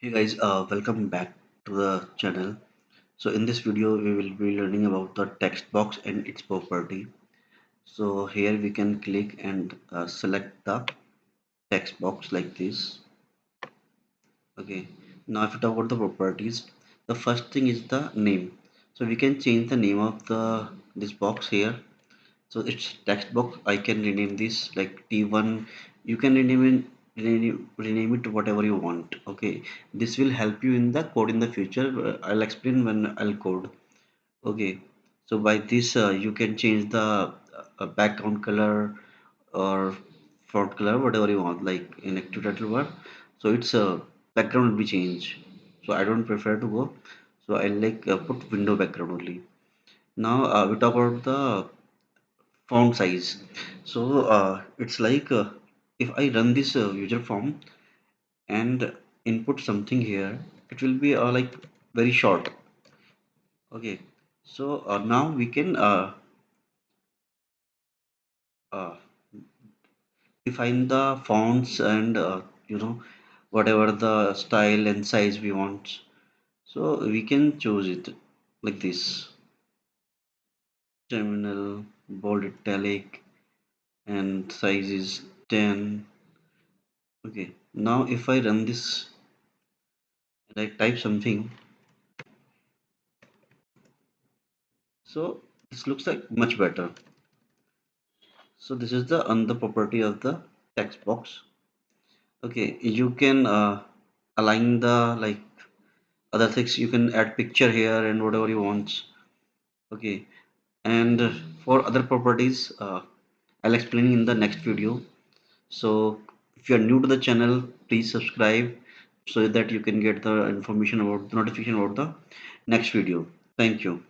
Hey guys, welcome back to the channel. So in this video, we will be learning about the text box and its property. So here we can click and select the text box like this. Okay. Now if we talk about the properties, the first thing is the name. So we can change the name of the this box here. So it's text box. I can rename this like T1. You can rename it to whatever you want. Okay, this will help you in the code in the future. I'll explain when I'll code. Okay, so by this you can change the background color or font color, whatever you want, like in active title bar. So it's background will be changed. So I don't prefer to go. So I like put window background only. Now we talk about the font size. So it's like if I run this user form and input something here, it will be like very short. Okay, so now we can uh, define the fonts and whatever the style and size we want. So we can choose it like this: terminal, bold, italic, and size is 10. Okay, now if I run this and I type something, so this looks like much better. So this is the another property of the text box. Okay, you can align the like other things. You can add picture here and whatever you want. Okay, and for other properties, I'll explain in the next video. So if you are new to the channel, please subscribe so that you can get the information about the notification about the next video. Thank you.